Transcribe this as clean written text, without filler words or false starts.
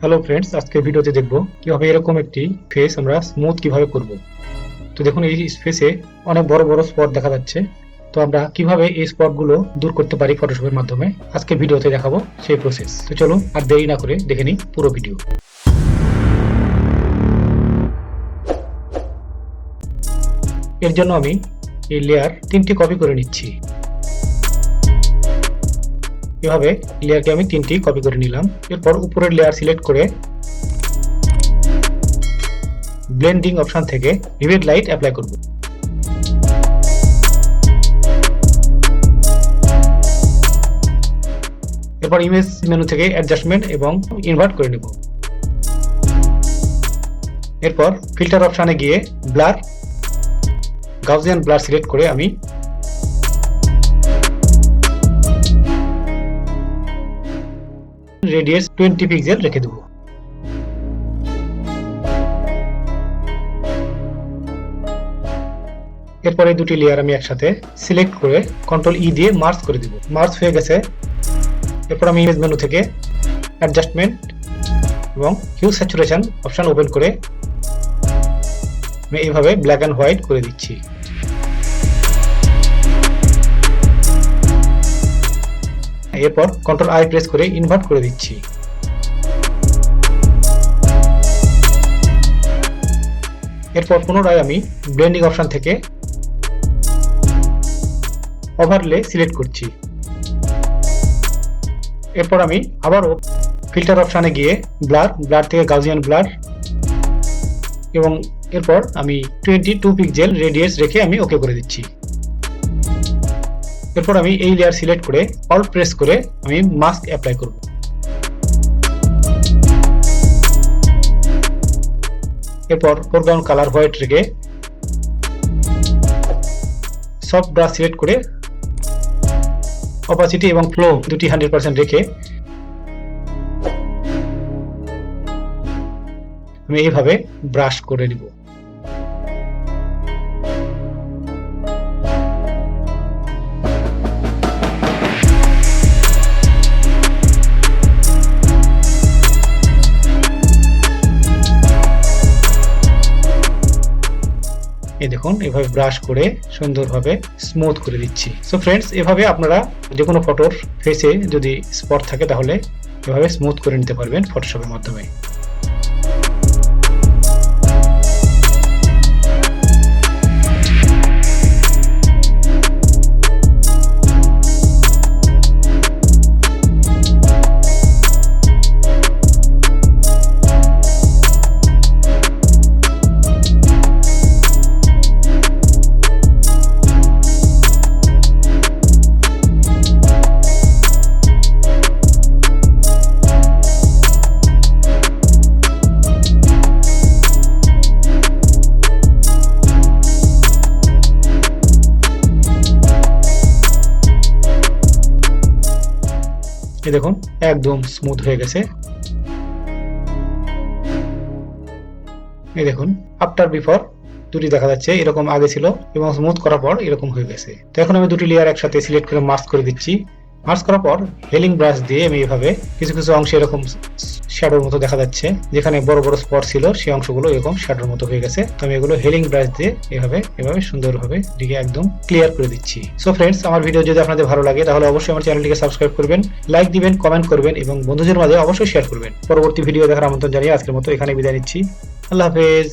Hello friends, আজকে ভিডিওতে দেখব কিভাবে এরকম একটি ফেস আমরা স্মুথ কিভাবে করব। তো দেখুন, এই ফেসে অনেক বড় বড় স্পট দেখা যাচ্ছে। তো আমরা কিভাবে এই স্পটগুলো দূর করতে পারি ফটোশপের মাধ্যমে আজকে ভিডিওতে দেখাবো সেই প্রসেস। তো চলুন আর দেরি না করে দেখে নিই পুরো ভিডিও। এর জন্য আমি এই লেয়ার 3টি কপি করে নিচ্ছি। এভাবে লেয়ারকে আমি 3টি কপি করে নিলাম। এরপর উপরের লেয়ার সিলেক্ট করে ব্লেন্ডিং অপশন থেকে ভিভিড লাইট অ্যাপ্লাই করব। এরপর ইমেজ মেনু থেকে অ্যাডজাস্টমেন্ট এবং ইনভার্ট করে নেব। এরপর ফিল্টার অপশনে গিয়ে ব্লার, গাউসিয়ান ব্লার সিলেক্ট করে আমি রেডিয়াস 20 পিক্সেল রেখে দেব। এরপর এই দুটি লেয়ার আমি একসাথে সিলেক্ট করে কন্ট্রোল ই দিয়ে মার্জ করে দেব। মার্জ হয়ে গেছে। এরপর আমি ইমেজ মেনু থেকে অ্যাডজাস্টমেন্ট এবং হিউ স্যাচুরেশন অপশন ওপেন করে আমি এইভাবে ব্ল্যাক অ্যান্ড হোয়াইট করে দিচ্ছি। এরপর কন্ট্রোল আই প্রেস করে ইনভার্ট করে দিচ্ছি। এরপর পুনরায় আমি ব্লেন্ডিং অপশন থেকে ওভারলে সিলেক্ট করছি। এরপর আমি আবারও ফিল্টার অপশনে গিয়ে ব্লার থেকে গাউসিয়ান ব্লার এবং এরপর আমি 22 পিক্সেল রেডিয়াস রেখে আমি ওকে করে দিচ্ছি। এরপর আমি এই লেয়ার সিলেক্ট করে অল্ট প্রেস করে আমি মাস্ক অ্যাপ্লাই করব। এরপর ফোরগ্রাউন্ড কালার হোয়াইট রেখে সফট ব্রাশ সিলেক্ট করে অপাসিটি এবং ফ্লো দুটি 100% রেখে আমি এইভাবে ব্রাশ করে নিব। এই দেখুন, এভাবে ব্রাশ করে সুন্দরভাবে স্মুথ করে দিচ্ছি। সো ফ্রেন্ডস, এভাবে আপনারা যে কোনো ফটোর ফেসে যদি স্পট থাকে তাহলে এভাবে স্মুথ করে নিতে পারবেন ফটোশপের মাধ্যমে। এই দেখুন, একদম স্মুথ হয়ে গেছে। এই দেখুন, আফটার বিফোর দুটি দেখা যাচ্ছে, এরকম আগে ছিল এবং স্মুথ করার পর এরকম হয়ে গেছে। তো এখন আমি দুটি লেয়ার একসাথে সিলেক্ট করে মার্জ করে দিচ্ছি। মার্জ করার পর হেলিং ব্রাশ দিয়ে আমি এভাবে কিছু কিছু অংশে এরকম শ্যাডোর মতো দেখা যাচ্ছে, যেখানে বড় বড় স্পট ছিল সেই অংশগুলো এরকম শ্যাডোর মতো হয়ে গেছে। তো আমি এগুলো হেলিং ব্রাশ দিয়ে এভাবে সুন্দরভাবে দিকে একদম ক্লিয়ার করে দিচ্ছি। সো ফ্রেন্ডস, আমার ভিডিও যদি আপনাদের ভালো লাগে তাহলে অবশ্যই আমার চ্যানেলটিকে সাবস্ক্রাইব করবেন, লাইক দিবেন, কমেন্ট করবেন এবং বন্ধুদের মাঝে অবশ্যই শেয়ার করবেন। পরবর্তী ভিডিও দেখার আমন্ত্রণ জানিয়ে আজকের মতো এখানে বিদায় নিচ্ছি। আল্লাহ হাফেজ।